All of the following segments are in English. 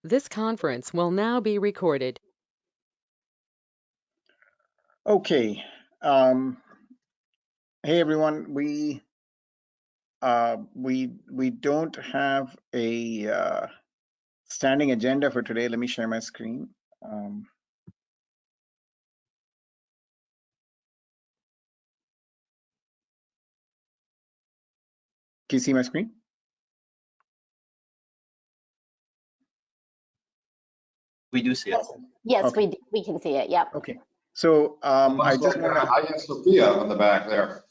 This conference will now be recorded. Okay. Hey everyone, we don't have a standing agenda for today. Let me share my screen. Can you see my screen? We do see it. Yes, Okay. we can see it. Yep. Okay. So I just want to. I have Sophia on the back there.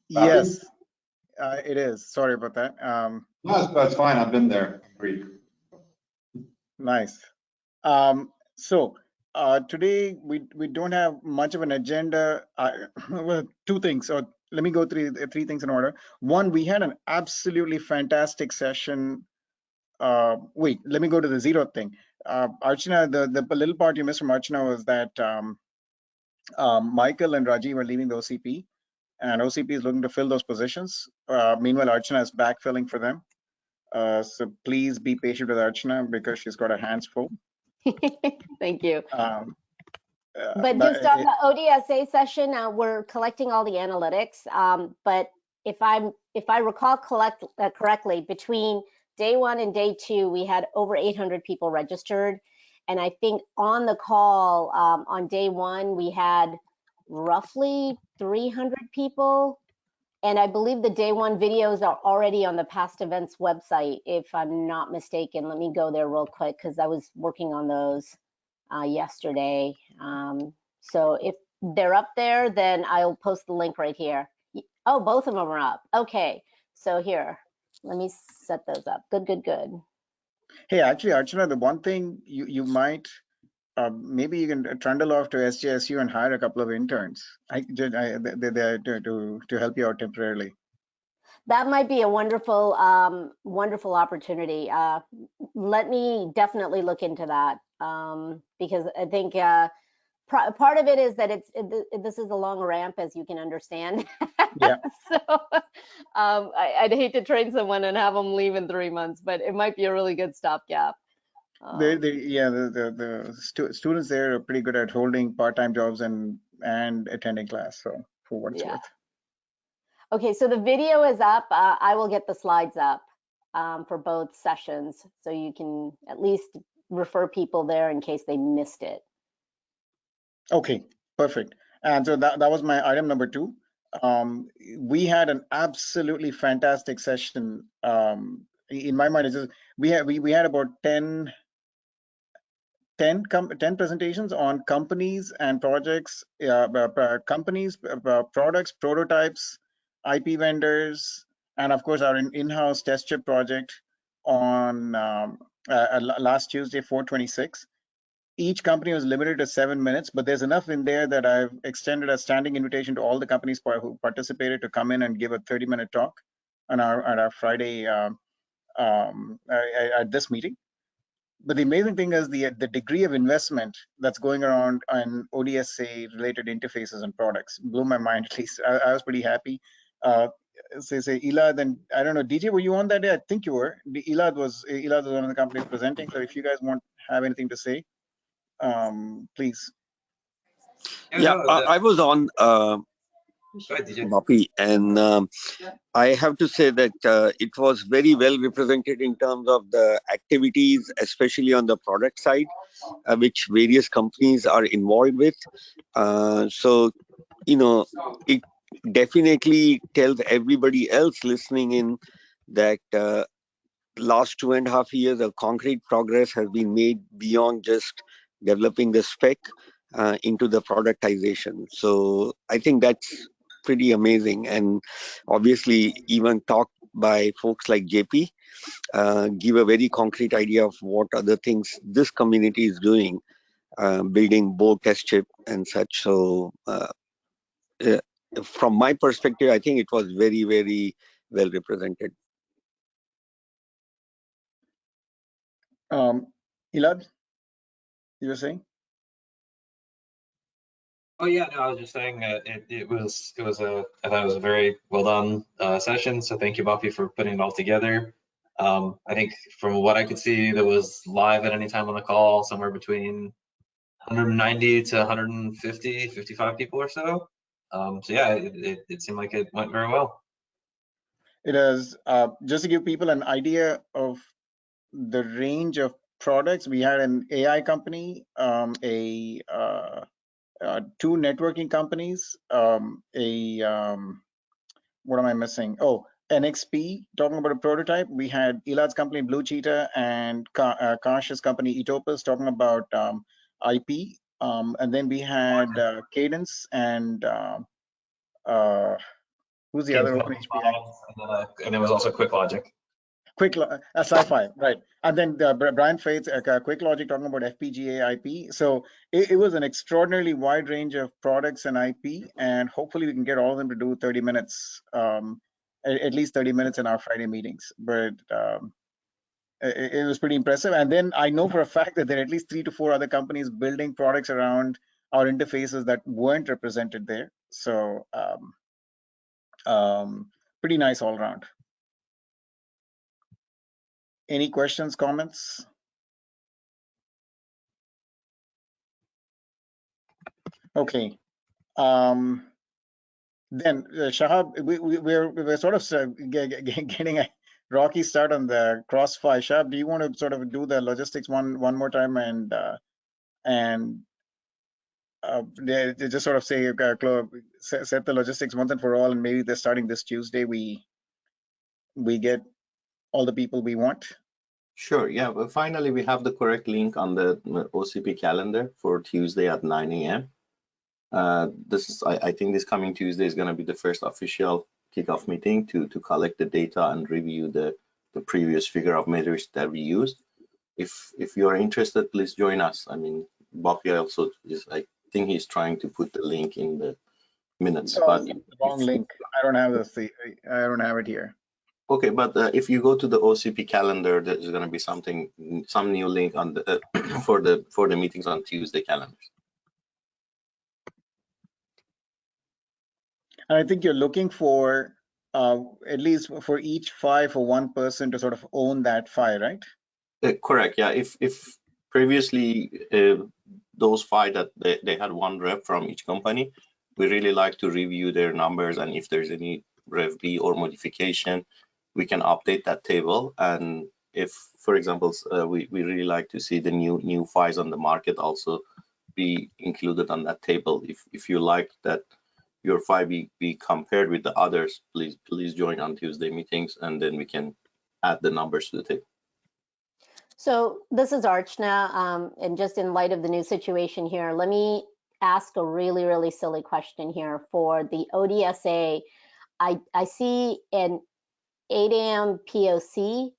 Yes, it is. Sorry about that. No, that's fine. I've been there. Agreed. Nice. So today we don't have much of an agenda. Well, two things. So let me go through three things in order. One, we had an absolutely fantastic session. Wait, let me go to the zero thing. Archana, the little part you missed from Archana was that Michael and Rajiv are leaving the OCP, and OCP is looking to fill those positions. Meanwhile, Archana is backfilling for them. So please be patient with Archana because she's got her hands full. Thank you. But just on the ODSA session, we're collecting all the analytics. But if I recall correctly, between day 1 and day 2, we had over 800 people registered. And I think on the call on day 1, we had roughly 300 people. And I believe the day 1 videos are already on the past events website, if I'm not mistaken. Let me go there real quick because I was working on those yesterday. So if they're up there, then I'll post the link right here. Oh, both of them are up. Okay, so here, let me set those up. Good. Hey, actually, Archana, the one thing you might maybe you can trundle off to SJSU and hire a couple of interns. To help you out temporarily. That might be a wonderful wonderful opportunity. Let me definitely look into that because I think part of it is that this is a long ramp, as you can understand. Yeah. So I'd hate to train someone and have them leave in 3 months, but it might be a really good stopgap. The students there are pretty good at holding part-time jobs and attending class. So for what it's worth. Okay, so the video is up. I will get the slides up for both sessions, so you can at least refer people there in case they missed it. Okay, perfect. And so that was my item number 2. We had an absolutely fantastic session. In my mind, it's just, we had about 10 presentations on companies and projects, companies, products, prototypes, IP vendors, and of course our in-house test chip project on last Tuesday, 4/26. Each company was limited to 7 minutes, but there's enough in there that I've extended a standing invitation to all the companies who participated to come in and give a 30-minute talk on our Friday at this meeting. But the amazing thing is the degree of investment that's going around on ODSA related interfaces and products blew my mind. At least I was pretty happy. Say Elad, then I don't know, DJ, were you on that day? I think you were. Elad was one of the companies presenting. So if you guys have anything to say, please. Yeah, I was on Bapi, and I have to say that it was very well represented in terms of the activities, especially on the product side, which various companies are involved with. So, it definitely tells everybody else listening in that last 2.5 years of concrete progress has been made beyond just developing the spec into the productization. So I think that's pretty amazing, and obviously even talked by folks like JP give a very concrete idea of what other things this community is doing, building board test chip and such. So from my perspective, I think it was very, very well represented. Elad, you were saying? Oh yeah, no, I was just saying it was I thought it was a very well done session. So thank you, Buffy, for putting it all together. I think from what I could see, there was live at any time on the call, somewhere between 190 to 150, 55 people or so. So yeah, it seemed like it went very well. It is just to give people an idea of the range of products. We had an AI company, two networking companies, what am I missing? Oh, NXP talking about a prototype. We had Elad's company Blue Cheetah and Kash's company Etopus talking about IP. And then we had Cadence and who's the other one? And there was also Quick Logic. Sci-fi, right? And then Brian Faith's Quick Logic talking about FPGA IP. So it was an extraordinarily wide range of products and IP, and hopefully we can get all of them to do 30 minutes, at least 30 minutes in our Friday meetings. But it was pretty impressive. And then I know for a fact that there are at least 3 to 4 other companies building products around our interfaces that weren't represented there. So pretty nice all around. Any questions, comments? Okay. Then Shahab, we're sort of getting a rocky start on the crossfire. Shahab, do you want to sort of do the logistics one more time and just sort of say set the logistics once and for all, and maybe they're starting this Tuesday. We get all the people we want. Sure. Yeah. But finally, we have the correct link on the OCP calendar for Tuesday at 9 a.m. I think this coming Tuesday is going to be the first official kickoff meeting to collect the data and review the previous figure of measures that we used. If you are interested, please join us. I mean, Bobby also is, I think he's trying to put the link in the minutes. Oh, but the wrong link. I don't have it here. Okay, but if you go to the OCP calendar, there's going to be some new link on the for the meetings on Tuesday calendars. And I think you're looking for at least for each FI for one person to sort of own that FI, right? Correct. Yeah. If previously those FI that they had one rep from each company, we really like to review their numbers, and if there's any Rev B or modification, we can update that table. And if, for example, we really like to see the new FIs on the market also be included on that table. If you like that your FI be compared with the others, please join on Tuesday meetings, and then we can add the numbers to the table. So this is Archana, and just in light of the new situation here, let me ask a really silly question here for the ODSA. I see an 8 a.m. POC,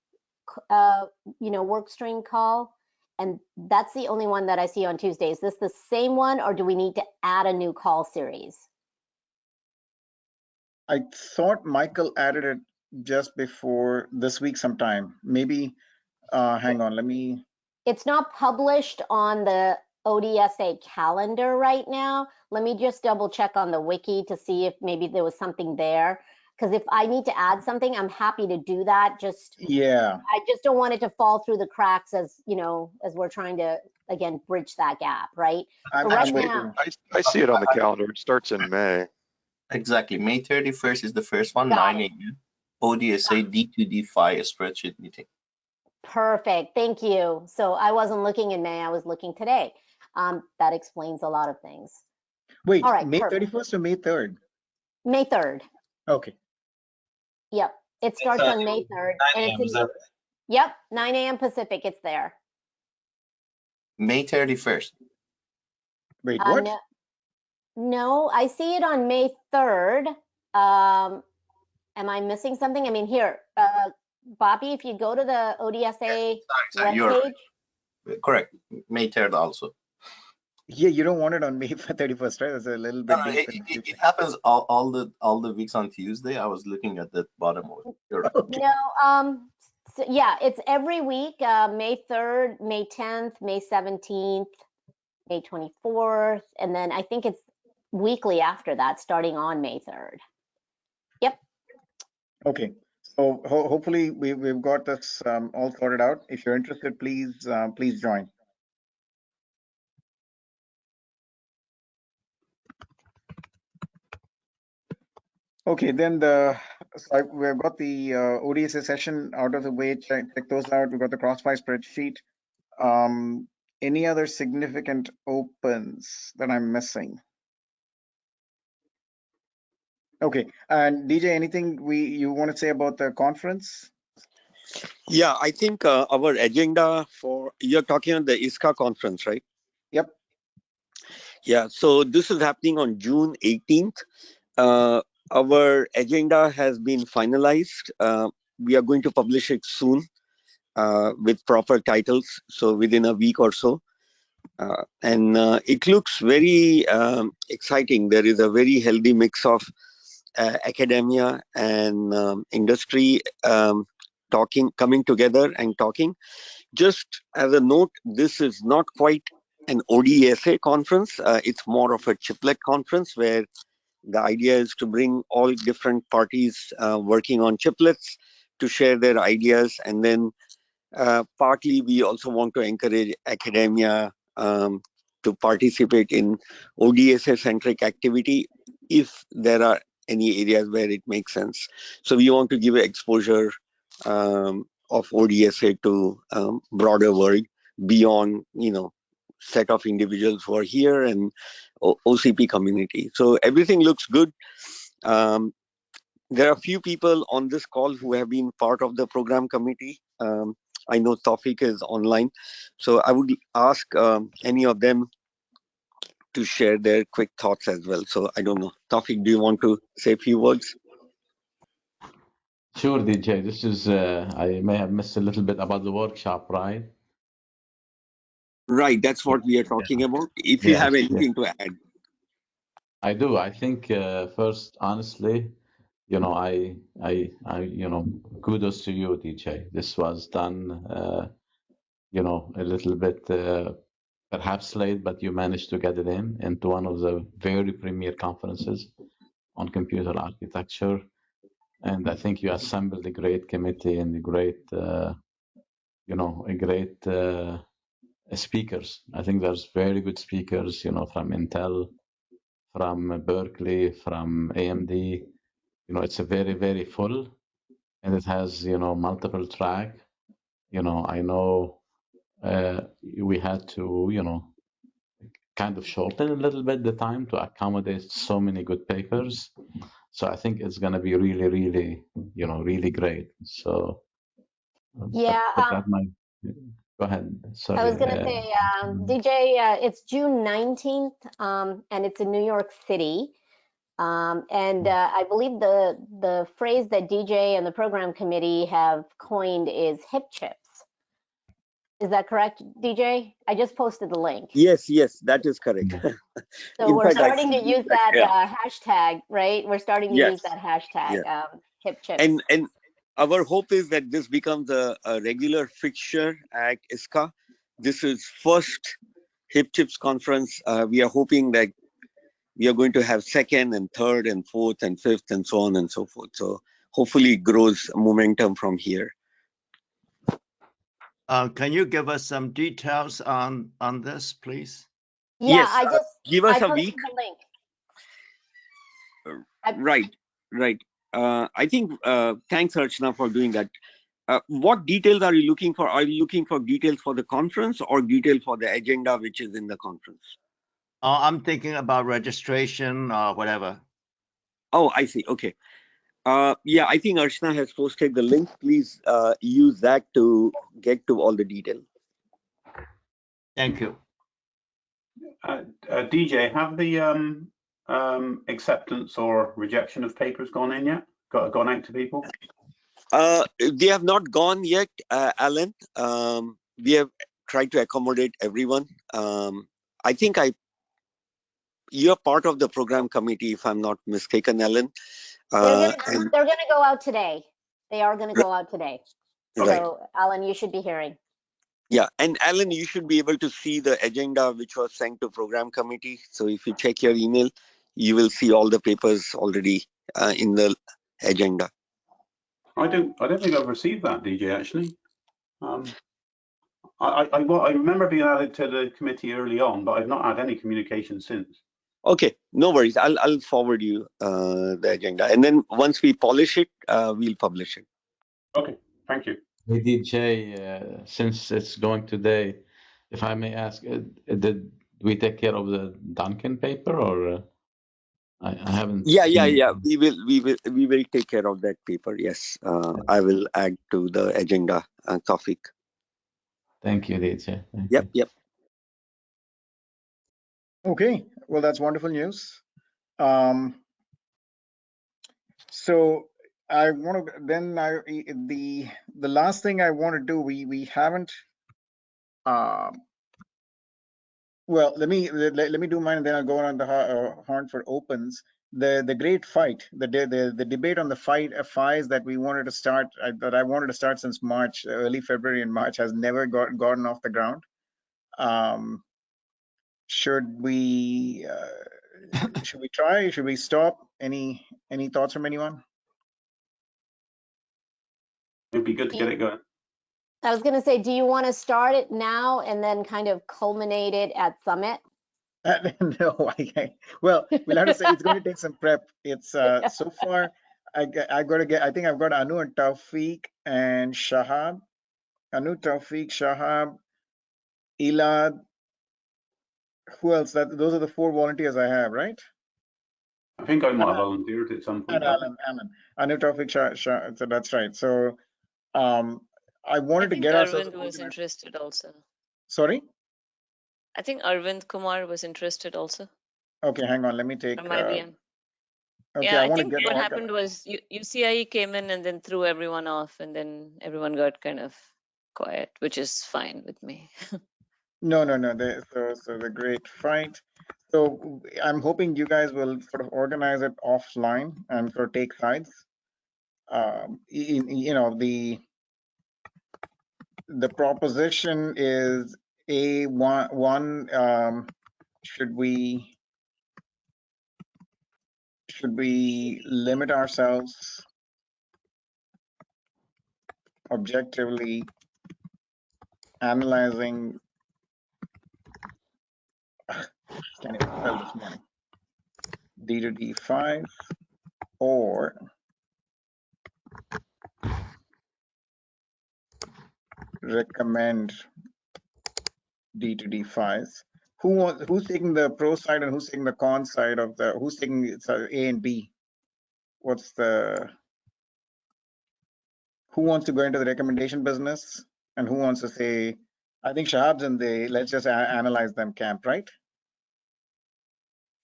work stream call, and that's the only one that I see on Tuesday. Is this the same one, or do we need to add a new call series? I thought Michael added it just before this week sometime. Maybe, hang on, let me. It's not published on the ODSA calendar right now. Let me just double check on the wiki to see if maybe there was something there. Because if I need to add something, I'm happy to do that. Yeah. I just don't want it to fall through the cracks as we're trying to, again, bridge that gap, right? I'm waiting. I see it on the calendar. It starts in May. Exactly. May 31st is the first one, Got 9 a.m. ODSA D2D FI spreadsheet meeting. Perfect. Thank you. So I wasn't looking in May. I was looking today. That explains a lot of things. Wait, all right, May perfect. 31st or May 3rd? May 3rd. Okay. Yep. It starts on May 3rd. And it's yep, 9 a.m. Pacific. It's there. May 31st. Wait, what? No, I see it on May 3rd. Am I missing something? I mean, here, Bobby, if you go to the ODSA webpage. Correct. May 3rd also. Yeah, you don't want it on May 31st, right? That's a little bit deep. It happens all the weeks on Tuesday. I was looking at the bottom of it. Okay. No, so yeah, it's every week, May 3rd, May 10th, May 17th, May 24th, and then I think it's weekly after that, starting on May 3rd. Yep. Okay. So hopefully we've got this all sorted out. If you're interested, please join. Okay, then we've got the ODSA session out of the way. Check those out. We've got the crossfire spreadsheet. Any other significant opens that I'm missing? Okay, and DJ, anything you want to say about the conference? Yeah, I think our agenda for, you're talking on the ISCA conference, right? Yep. Yeah, so this is happening on June 18th. Our agenda has been finalized. We are going to publish it soon with proper titles, so within a week or so. And it looks very exciting. There is a very healthy mix of academia and industry coming together and talking. Just as a note, this is not quite an ODSA conference. It's more of a chiplet conference where the idea is to bring all different parties working on chiplets to share their ideas. And then partly we also want to encourage academia to participate in ODSA-centric activity if there are any areas where it makes sense. So we want to give exposure of ODSA to broader world beyond, set of individuals who are here and OCP community. So everything looks good. There are a few people on this call who have been part of the program committee. I know Tawfiq is online, so I would ask any of them to share their quick thoughts as well. So I don't know, Tawfiq, do you want to say a few words? Sure, DJ. This is, I may have missed a little bit about the workshop, right? Right, that's what we are talking about. If you have anything to add. I do. I think first, honestly, kudos to you, DJ. This was done, a little bit perhaps late, but you managed to get it into one of the very premier conferences on computer architecture. And I think you assembled a great committee and a great speakers. I think there's very good speakers, from Intel, from Berkeley, from AMD. It's a very, very full, and it has, multiple track. I know we had to, kind of shorten a little bit the time to accommodate so many good papers. So I think it's going to be really, really, really great. So Yeah. that might, go ahead. Sorry. I was going to say, DJ, it's June 19th, and it's in New York City. And I believe the phrase that DJ and the program committee have coined is hip chips. Is that correct, DJ? I just posted the link. Yes, that is correct. So we're starting to use that hashtag, right? We're starting to use that hashtag, hip chips. And our hope is that this becomes a regular fixture at ISCA. This is first hip chips conference. We are hoping that we are going to have second and third and fourth and fifth and so on and so forth. So hopefully it grows momentum from here. Can you give us some details on this, please? Yeah, yes, give us a week. Right. I think thanks, Archana, for doing that. What details are you looking for? Are you looking for details for the conference or details for the agenda which is in the conference? I'm thinking about registration or whatever. Oh, I see. Okay. Yeah, I think Archana has posted the link. Please use that to get to all the detail. Thank you. DJ, have the acceptance or rejection of papers gone in yet? Gone out to people? They have not gone yet, Alan. We have tried to accommodate everyone. I think you're part of the program committee, if I'm not mistaken, Alan. They're going to go out today. They are going to go out today. Right. So, Alan, you should be hearing. Yeah, and Alan, you should be able to see the agenda which was sent to program committee. So if you check your email, you will see all the papers already in the agenda. I don't think I've received that, DJ, actually. I remember being added to the committee early on, but I've not had any communication since. Okay, no worries. I'll forward you the agenda, and then once we polish it, we'll publish it. Okay, thank you. Hey, DJ, since it's going today, if I may ask, did we take care of the Duncan paper, or I haven't Yeah. seen- We will take care of that paper. Yes, I will add to the agenda, Tawfiq. Thank you, DJ. Thank Yep, you. yep. Okay, well, that's wonderful news. So I want to then the last thing I want to do, we haven't well, let me do mine, and then I'll go on the horn for opens. The great fight, the debate on the FIs that we wanted to start, that I wanted to start since March, early February and March, has never gotten off the ground. Should we try? Should we stop? Any thoughts from anyone? It'd be good to get it going. I was going to say, do you want to start it now and then kind of culminate it at Summit? No, well, we'll have to say it's going to take some prep. It's so far I think I've got Anu and Tawfiq and Shahab. Anu, Tawfiq, Shahab, Elad. Who else? Those are the 4 volunteers I have, right? I think I might have volunteered at some point. And Alan. Anu, Tawfiq, Shah. So that's right. So I wanted to get ourselves. Arvind was interested also. Sorry? I think Arvind Kumar was interested also. Okay, hang on. Let me take. From IBM. Okay, yeah, I want to think get. what happened was UCIE came in and then threw everyone off, and then everyone got kind of quiet, which is fine with me. No. So the great fight. So I'm hoping you guys will sort of organize it offline and sort of take sides. You know, the proposition is one. Should we limit ourselves objectively analyzing? Can't even spell this morning. D to D5, or recommend D to D5s. Who's taking the pro side and who's taking the con side of the? Who's taking A and B? What's the? Who wants to go into the recommendation business, and who wants to say? I think Shahab's in the let's just analyze them camp, right?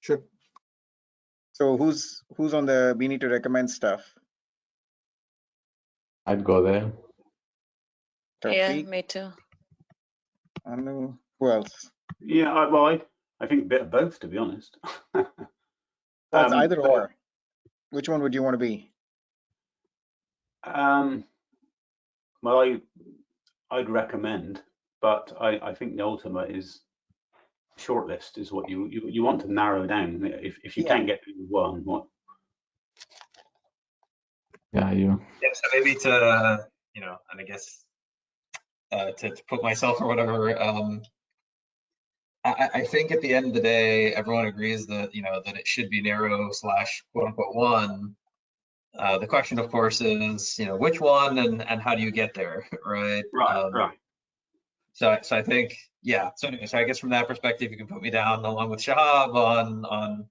Sure. So who's on the we need to recommend stuff? I'd go there. Yeah, Tawfiq, me too. Anu, who else? Yeah, well, I think a bit of both, to be honest. Well, it's either or. Which one would you want to be? Well, I'd recommend, but I think the ultimate is shortlist is what you want to narrow down. If you can't get through one, what? Yeah, you. Yeah, so maybe to and I guess to put myself or whatever. I think at the end of the day, everyone agrees that that it should be narrow / quote unquote one. The question, of course, is which one and how do you get there, right? Right. So I think So anyway, so I guess from that perspective, you can put me down along with Shahab on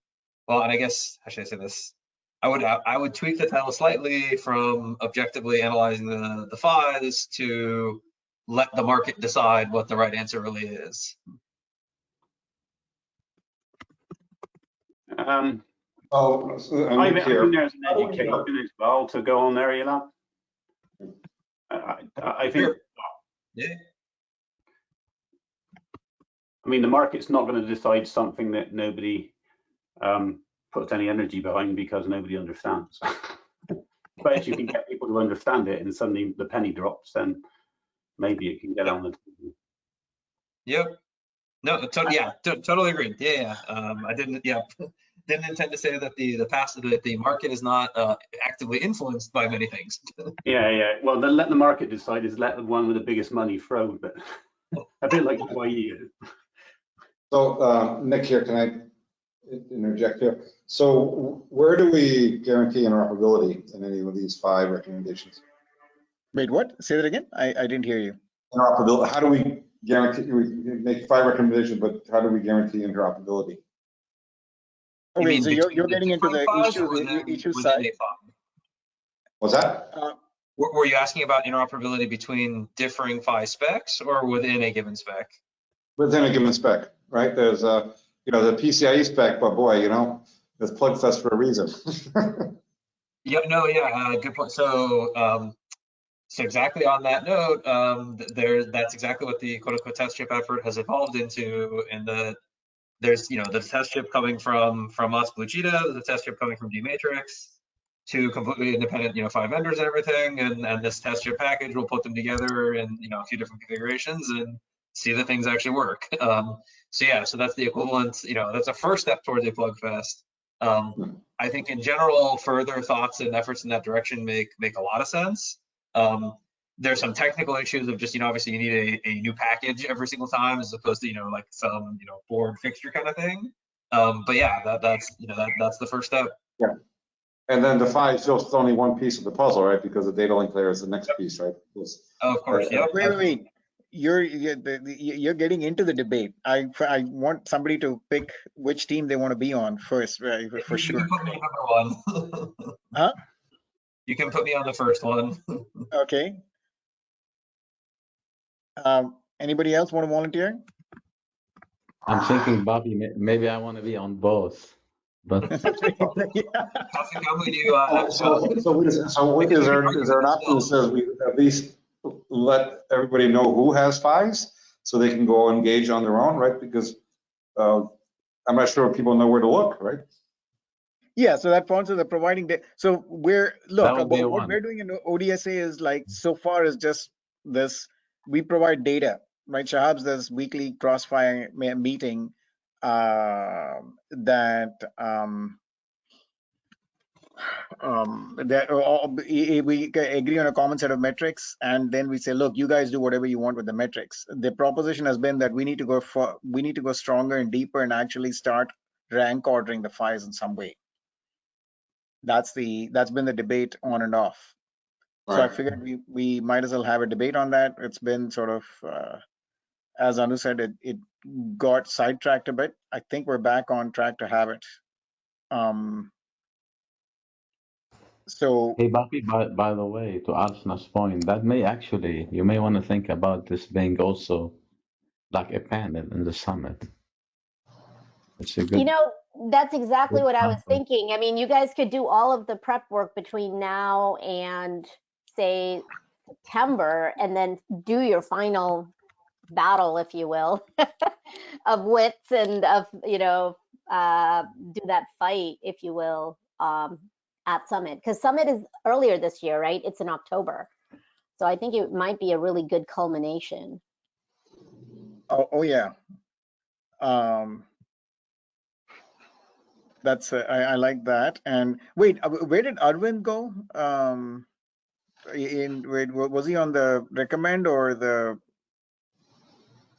well, and I guess how should I say this? I would tweak the title slightly from objectively analyzing the FIs to let the market decide what the right answer really is. I think there's an education as well to go on there, Elon. I think. Sure. Yeah. I mean, the market's not going to decide something that nobody puts any energy behind because nobody understands. But if you can get people to understand it and suddenly the penny drops, then maybe it can get on the table. Yep. No, totally agreed. Yeah. I didn't. Yeah. didn't intend to say that the market is not actively influenced by many things. Yeah. Well, then let the market decide. Is let the one with the biggest money throw, but a bit like UAE. So, Nick here, can I interject here? So where do we guarantee interoperability in any of these 5 recommendations? Wait, what? Say that again? I didn't hear you. Interoperability, how do we guarantee, we make 5 recommendations, but how do we guarantee interoperability? Okay, so you're getting into the issue side. A file? What's that? Were you asking about interoperability between differing PHY specs or within a given spec? Within a given spec, right? There's a, the PCIe spec, but boy, there's PlugFest for a reason. Good point. So exactly on that note, that's exactly what the quote unquote test chip effort has evolved into. In that there's the test chip coming from us, Blue Cheetah, the test chip coming from D-Matrix, 2 completely independent 5 vendors and everything, and this test chip package will put them together in a few different configurations and see that things actually work. So that's the equivalent. That's a first step towards a PlugFest. I think in general, further thoughts and efforts in that direction make a lot of sense. There's some technical issues of just obviously you need a new package every single time as opposed to like some board fixture kind of thing. But yeah, that's the first step. Yeah. And then the PHY is just only one piece of the puzzle, right? Because the data link layer is the next piece, right? Of course, yeah. Wait. You're getting into the debate. I want somebody to pick which team they want to be on first, right, for sure. You can put me on number 1. Huh? You can put me on the first one. Okay. Anybody else want to volunteer? I'm thinking, Bobby, maybe I want to be on both. But So is there an option that says we at least let everybody know who has PHYs so they can go engage on their own, right? Because I'm not sure if people know where to look, right? Yeah, so that falls to the providing data. So what we're doing in ODSA is like so far is just this. We provide data, right? Shahab's this weekly crossfire meeting that we agree on a common set of metrics, and then we say, look, you guys do whatever you want with the metrics. The proposition has been that we need to go stronger and deeper and actually start rank ordering the PHYs in some way. That's been the debate on and off. So I figured we might as well have a debate on that. It's been sort of as Anu said, it got sidetracked a bit. I think we're back on track to have it. So hey, Bobby, by the way, to Archana's point, that you may want to think about this being also like a panel in the summit. It's a good. That's exactly what I was thinking. I mean, you guys could do all of the prep work between now and say September, and then do your final battle, if you will, of wits and of do that fight, if you will, at Summit, because Summit is earlier this year, right? It's in October, so I think it might be a really good culmination. Oh yeah. That's I like that. And wait, where did Arvind go? Was he on the recommend or the?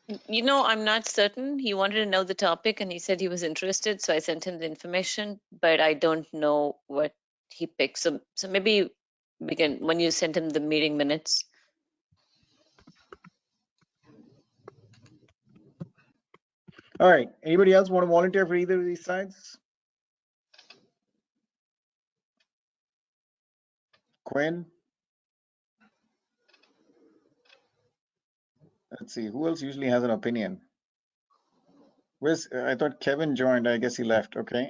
I'm not certain. He wanted to know the topic and he said he was interested, so I sent him the information, but I don't know what he picked. So maybe we can, when you send him the meeting minutes. All right. Anybody else want to volunteer for either of these sides? Quinn? Let's see, who else usually has an opinion? I thought Kevin joined, I guess he left, okay.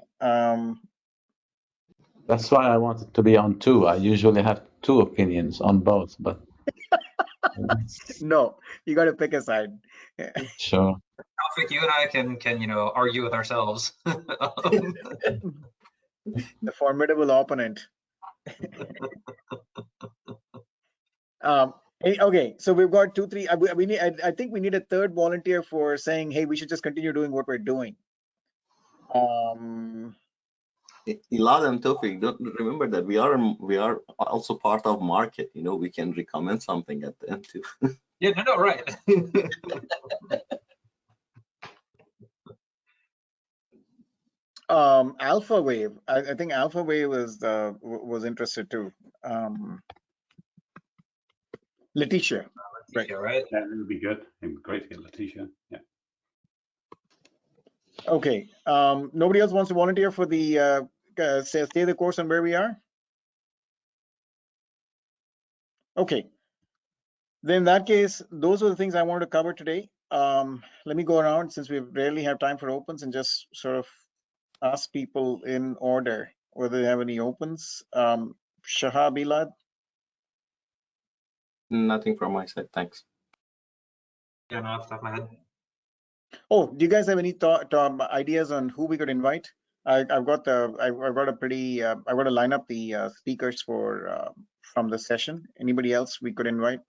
That's why I wanted to be on 2. I usually have 2 opinions on both, but. No, you got to pick a side. Sure. Taufik, you and I can argue with ourselves. The formidable opponent. Okay, so we've got 2, 3. We need. I think we need a third volunteer for saying, hey, we should just continue doing what we're doing. Elad and Tofik, don't remember that we are also part of market. You know, we can recommend something at the end too. Yeah, no, right. Alpha Wave. I think Alpha Wave was interested too. Letitia. Right. Yeah, right. Yeah, it would be good. It'd be great to get Letitia. Yeah. Okay. Nobody else wants to volunteer for the stay the course on where we are? Okay. Then in that case, those are the things I wanted to cover today. Let me go around since we rarely have time for opens and just sort of ask people in order whether they have any opens. Shahab, Elad? Nothing from my side, thanks. Yeah, no, off the top of my head. Oh, do you guys have any ideas on who we could invite? I've got to line up the speakers for from the session. Anybody else we could invite?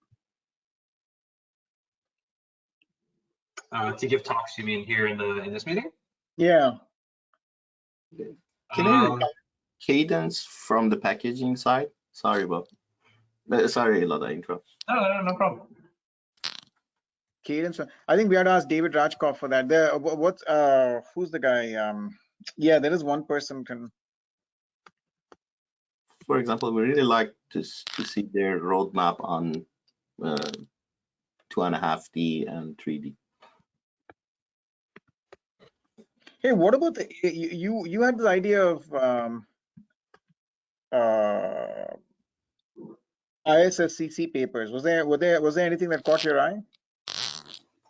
To give talks, you mean here in this meeting? Yeah. Can I Cadence from the packaging side? Sorry, Bob. Sorry, Elad, I interrupt. No problem. Cadence. I think we had to ask David Rajkov for that. Who's the guy? Yeah, there is one person can. For example, we really like to see their roadmap on 2.5D and 3D. Hey, what about you had the idea of ISSCC papers? Was there anything that caught your eye?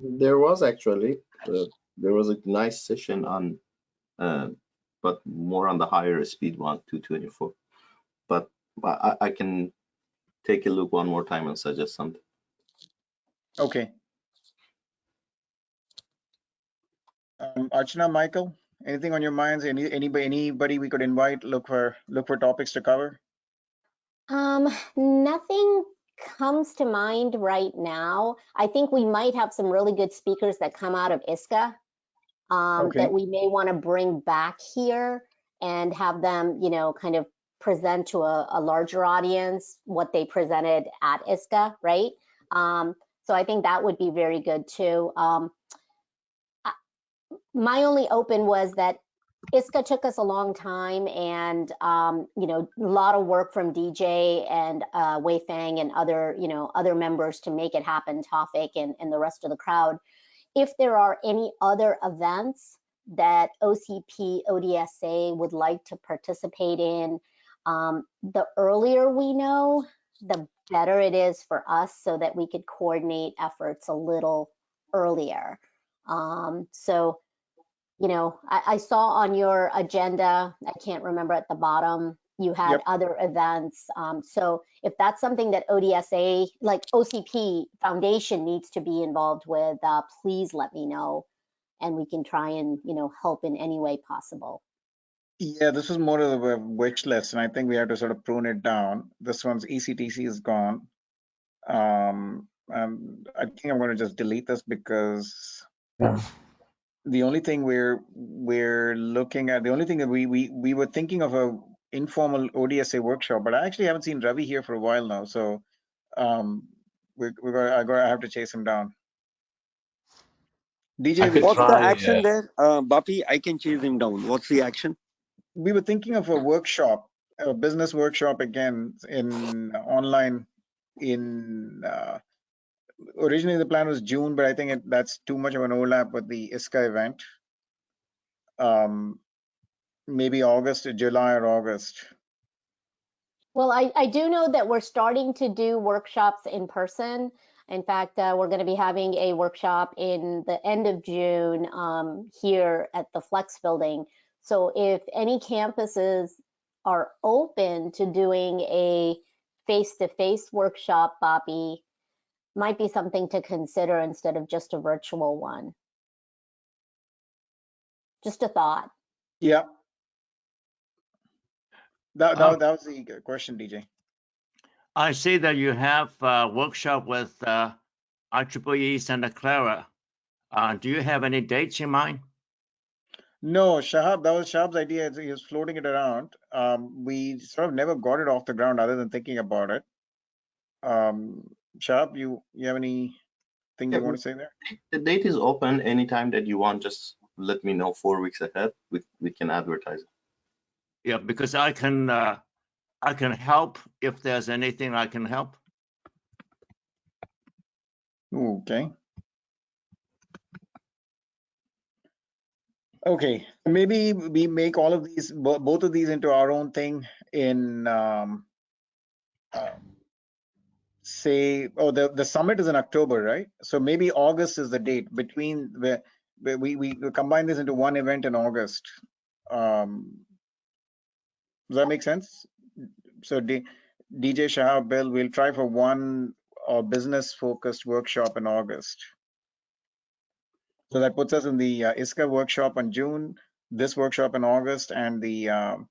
There was actually there was a nice session on but more on the higher speed one, 224. But I can take a look one more time and suggest something. Okay. Archana, Michael, anything on your minds? Anybody we could invite? Look for topics to cover. Nothing comes to mind right now. I think we might have some really good speakers that come out of ISCA that we may want to bring back here and have them, you know, kind of present to a larger audience what they presented at ISCA, right? So I think that would be very good too. My only open was that ISCA took us a long time, and you know, a lot of work from DJ and Wei Fang and other, you know, other members to make it happen, Tawfik and the rest of the crowd. If there are any other events that OCP, ODSA would like to participate in, the earlier we know, the better it is for us so that we could coordinate efforts a little earlier. So, you know, I saw on your agenda, I can't remember at the bottom, you had other events. So if that's something that ODSA, like OCP Foundation needs to be involved with, please let me know and we can try and, you know, help in any way possible. Yeah, this is more of a wish list, and I think we have to sort of prune it down. This one's ECTC is gone. I think I'm going to just delete this because the only thing we're looking at, the only thing that we were thinking of a informal ODSA workshop, but I actually haven't seen Ravi here for a while now, so I have to chase him down. DJ, what's the action there, Bapi? I can chase him down. What's the action? We were thinking of a workshop, a business workshop again in online. Originally the plan was June, but I think that's too much of an overlap with the ISCA event. Maybe August or July or August. Well, I do know that we're starting to do workshops in person. In fact, we're going to be having a workshop in the end of June here at the Flex building. So if any campuses are open to doing a face-to-face workshop, Bobby, might be something to consider instead of just a virtual one. Just a thought. Yeah. That was the question, DJ. I see that you have a workshop with IEEE Santa Clara. Do you have any dates in mind? No, Shahab, that was Shahab's idea. He was floating it around. We sort of never got it off the ground other than thinking about it. Shahab, you have anything Yeah, you want to say there? the date is open anytime that you want. Just let me know 4 weeks ahead. We can advertise it. Yeah, because I can help if there's anything I can help. Okay. Okay, maybe we make all of these, both of these into our own thing in, say, oh, the summit is in October, right? So maybe August is the date between where we combine this into one event in August. Does that make sense? So DJ Shahab, Bill, we'll try for one business-focused workshop in August. So that puts us in the ISCA workshop in June, this workshop in August, and the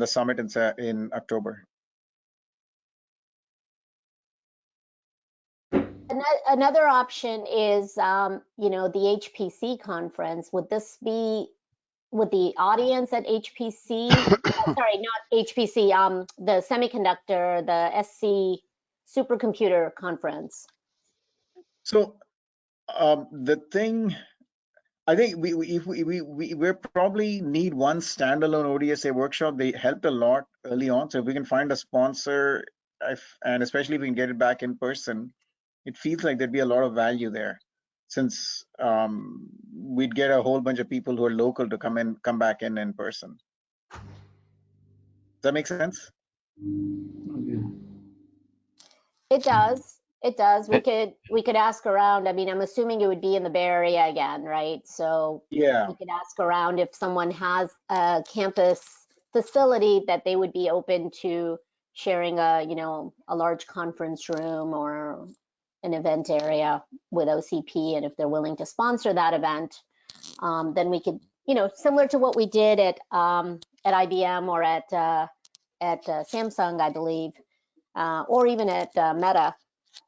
summit in October. Another option is, the HPC conference. Would the audience at HPC, sorry, not HPC, the semiconductor, the SC supercomputer conference? So the thing, I think we probably need one standalone ODSA workshop. They helped a lot early on. So if we can find a sponsor, and especially if we can get it back in person, it feels like there'd be a lot of value there, since we'd get a whole bunch of people who are local to come back in person. Does that make sense? It does. It does. We could ask around. I mean, I'm assuming it would be in the Bay Area again, right? So Yeah. we could ask around if someone has a campus facility that they would be open to sharing a large conference room or an event area with OCP, and if they're willing to sponsor that event, then we could, similar to what we did at IBM or at Samsung, I believe, or even at Meta.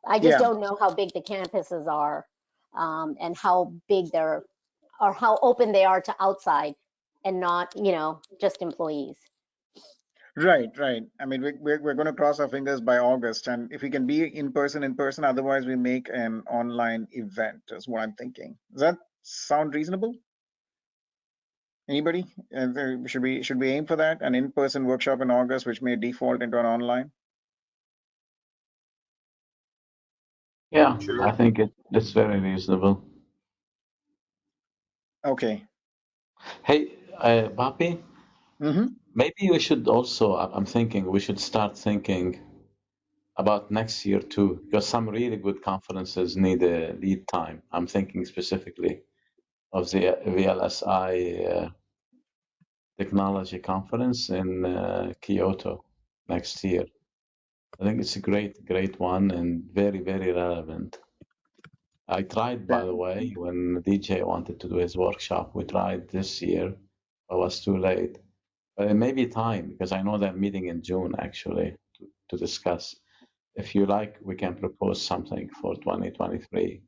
I just don't know how big the campuses are, and how big or how open they are to outside and not, just employees. Right. I mean, we're going to cross our fingers by August, and if we can be in person, otherwise we make an online event, is what I'm thinking. Does that sound reasonable? Anybody? Should we aim for that? An in-person workshop in August, which may default into an online? Yeah, Sure. I think it's very reasonable. Okay. Hey, Papi, maybe we should also, I'm thinking we should start thinking about next year too, because some really good conferences need a lead time. I'm thinking specifically of the VLSI technology conference in Kyoto next year. I think it's a great one and very, very relevant. I tried, by the way, when DJ wanted to do his workshop, we tried this year, but it was too late. But it may be time, because I know they're meeting in June actually to discuss. If you like, we can propose something for 2023.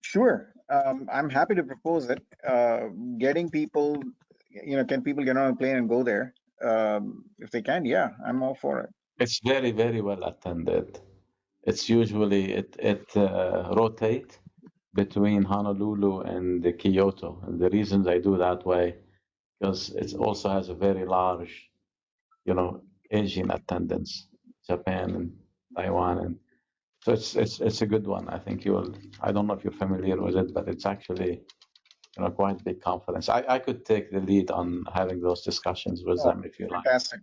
Sure. I'm happy to propose it. Getting people, can people get on a plane and go there? If they can, yeah, I'm all for it. It's very, very well attended. It's usually, it rotate between Honolulu and Kyoto. And the reason they do that way, because it also has a very large, Asian attendance, Japan and Taiwan. And so it's a good one. I think I don't know if you're familiar with it, but it's actually, quite a big conference. I could take the lead on having those discussions with them if you like. Fantastic.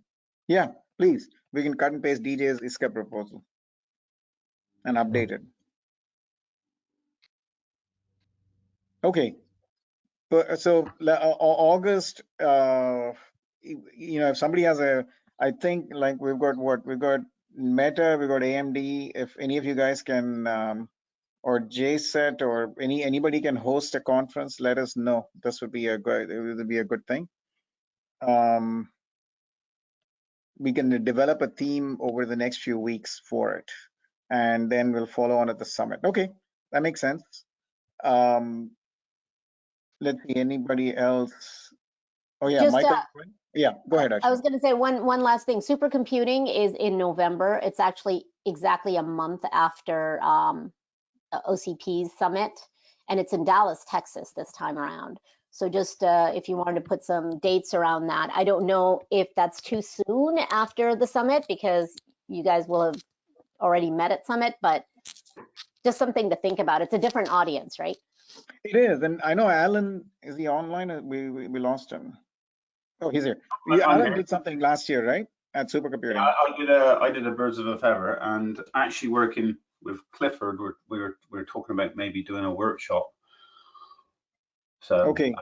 Yeah, please. We can cut and paste DJ's ISCA proposal and update it. Okay. So August, if somebody has I think like we've got Meta, we've got AMD. If any of you guys can, or JSET or anybody can host a conference, let us know. This would be a good thing. We can develop a theme over the next few weeks for it, and then we'll follow on at the summit. Okay, that makes sense. let's see, anybody else? Oh yeah, Just, Michael. Yeah, go ahead, I was Ashna. going to say one last thing. Supercomputing is in November. It's actually exactly a month after OCP's summit, and it's in Dallas, Texas this time around. So just if you wanted to put some dates around that. I don't know if that's too soon after the summit because you guys will have already met at summit, but just something to think about. It's a different audience, right? It is, and I know Alan, is he online? We lost him. Oh, he's here. I'm Alan here. did something last year, right? At supercomputing. I did a birds of a feather, and actually working with Clifford, we were talking about maybe doing a workshop. So Okay,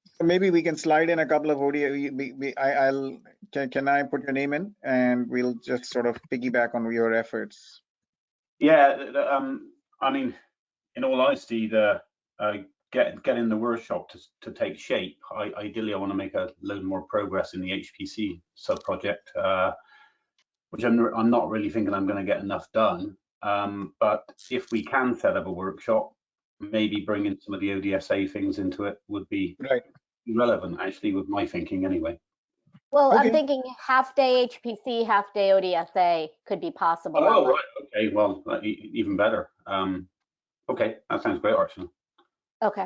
so maybe we can slide in a couple of audio. Can I put your name in, and we'll just sort of piggyback on your efforts. yeah, I mean, in all honesty, the getting the workshop to take shape. Ideally, I want to make a load more progress in the HPC sub project, which I'm not really thinking I'm going to get enough done. But if we can set up a workshop, maybe bringing some of the ODSA things into it would be right relevant, actually, with my thinking anyway. Well, Okay. I'm thinking half day HPC, half day ODSA could be possible. Oh, right. Okay. Well, even better. Okay, that sounds great, Arsenal. Okay.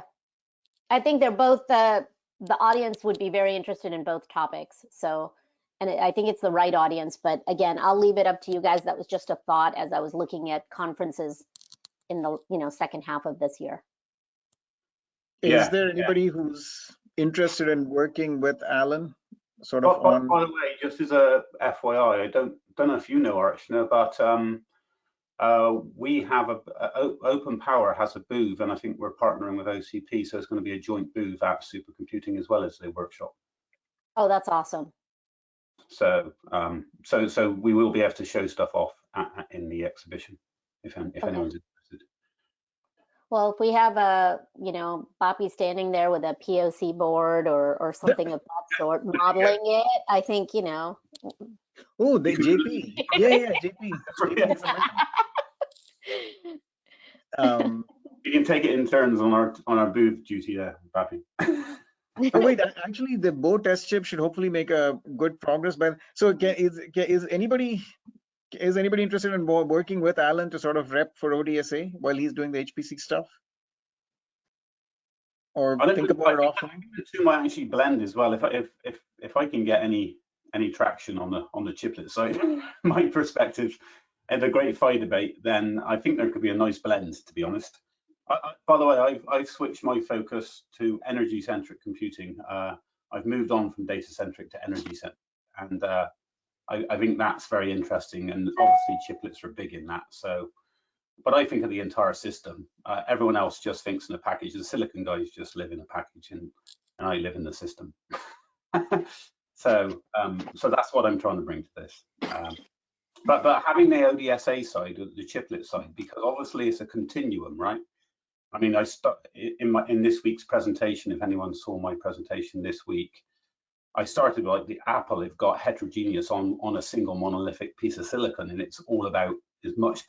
I think they're both, the audience would be very interested in both topics. So, and I think it's the right audience, but again, I'll leave it up to you guys. That was just a thought as I was looking at conferences in the, second half of this year. Is there anybody who's interested in working with Alan? Sort of by on. the way, just as a FYI, I don't know if you know, Archana, but we have Open Power has a booth, and I think we're partnering with OCP, so it's going to be a joint booth at supercomputing as well as the workshop. Oh, that's awesome. So so we will be able to show stuff off in the exhibition if anyone's interested. Well, if we have Boppy standing there with a POC board or something of that sort, modeling it, I think, Oh, the JP. Yeah, JP. JP is amazing. We can take it in turns on our booth duty there, Boppy. Oh wait, actually, the Bo test chip should hopefully make a good progress. But so, is anybody interested in working with Alan to sort of rep for ODSA while he's doing the HPC stuff, or think about it offline? The two might actually blend as well. If I can get any traction on the chiplet side, my perspective, and the great FI debate, then I think there could be a nice blend. To be honest. By the way, I've switched my focus to energy-centric computing. I've moved on from data-centric to energy-centric, and I think that's very interesting. And obviously, chiplets are big in that. So, but I think of the entire system. Everyone else just thinks in a package. The silicon guys just live in a package, and I live in the system. So that's what I'm trying to bring to this. But having the ODSA side, the chiplet side, because obviously it's a continuum, right? I mean, I in this week's presentation. If anyone saw my presentation this week, I started like the Apple. They've got heterogeneous on a single monolithic piece of silicon, and it's all about as much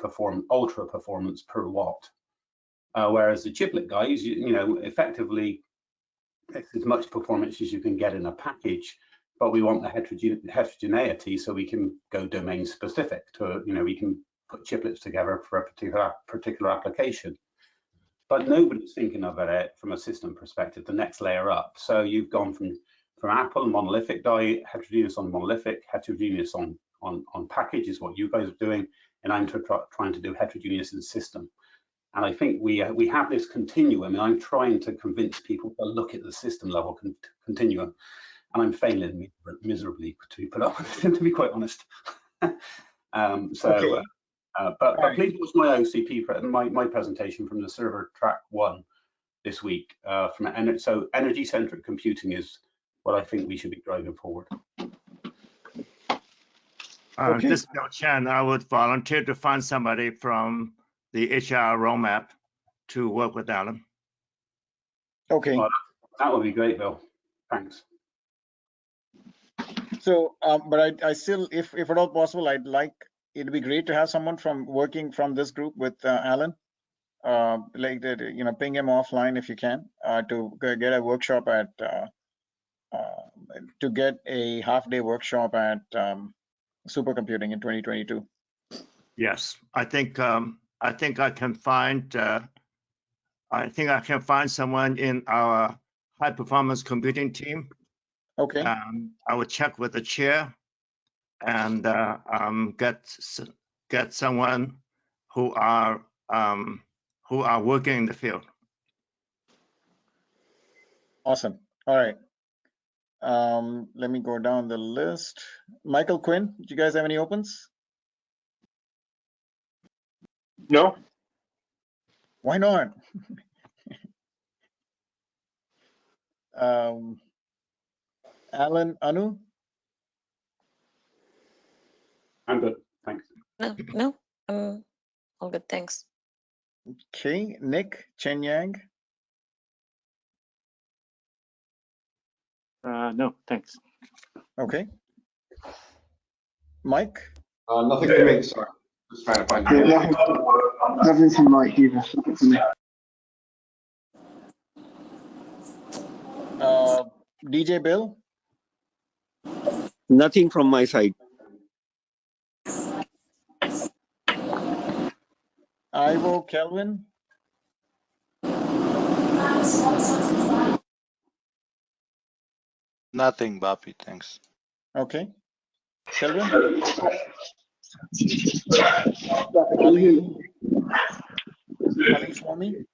ultra performance per watt. Whereas the chiplet guys, effectively, it's as much performance as you can get in a package. But we want the heterogeneity, so we can go domain specific. We can put chiplets together for a particular application. But nobody's thinking about it from a system perspective, the next layer up. So you've gone from Apple, monolithic die, heterogeneous on monolithic, heterogeneous on package is what you guys are doing, and I'm trying to do heterogeneous in system. And I think we have this continuum, and I'm trying to convince people to look at the system level continuum, and I'm failing miserably to put up with it, to be quite honest. Okay. But please watch my OCP, my presentation from the server track 1 this week. So energy-centric computing is what I think we should be driving forward. This is Bill Chen. I would volunteer to find somebody from the HR roadmap to work with Alan. Okay. That would be great, Bill. Thanks. So, but I still, if at all possible, it'd be great to have someone working from this group with Alan. ping him offline if you can to get a workshop at to get a half-day workshop at supercomputing in 2022. Yes, I think I can find someone in our high performance computing team. Okay. I will check with the chair and get someone who are working in the field. Awesome. All right. Let me go down the list. Michael Quinn, do you guys have any opens? No. Why not? Alan Anu? I'm good, thanks. No, I'm all good, thanks. Okay. Nick Chen Yang? No, thanks. Okay. Mike? Nothing for me, sorry. Just trying to find you. Nothing from Mike either. Nothing for me. DJ Bill? Nothing from my side. Ivo Kelvin? Nothing, Bapi, thanks. Okay. Kelvin? Ali Swami?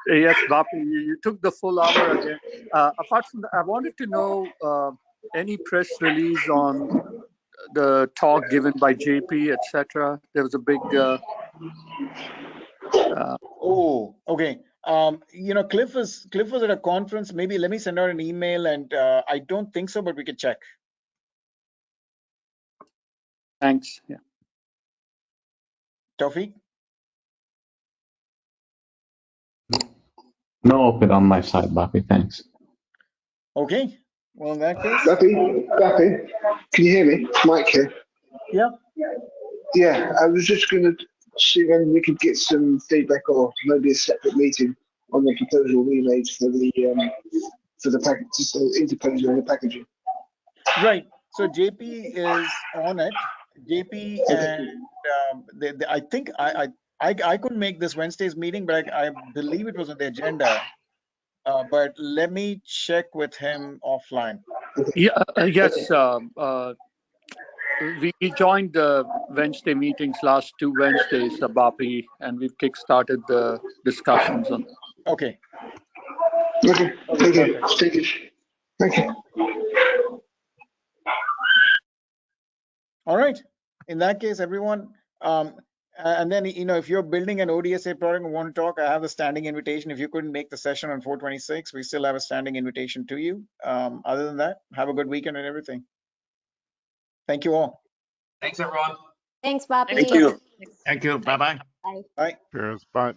Yes, Bapi, you took the full hour again. Apart from that, I wanted to know any press release on the talk given by JP, etc. There was a big. Oh, okay. Cliff was at a conference. Maybe let me send out an email, and I don't think so, but we could check. Thanks. Yeah. Tawfiq? No open on my side, Bapi, thanks. Okay. Well, in that case. Bappy, can you hear me? It's Mike here. Yeah. Yeah, I was just going to see when we could get some feedback or maybe a separate meeting on the proposal we made for the package, interposer and the packaging. Right. So JP is on it. JP and I think I couldn't make this Wednesday's meeting, but I believe it was on the agenda. But let me check with him offline. Yeah. Yes. We joined the Wednesday meetings last 2 Wednesdays, Bapi, and we've kickstarted the discussions on. Okay. Okay. Thank you. Thank you. All right. In that case, everyone, and then, if you're building an ODSA product and want to talk, I have a standing invitation. If you couldn't make the session on 4/26, we still have a standing invitation to you. Other than that, have a good weekend and everything. Thank you all. Thanks, everyone. Thanks, Bobby. Thank you. Thank you. Bye-bye. Bye. Bye. Cheers, bye.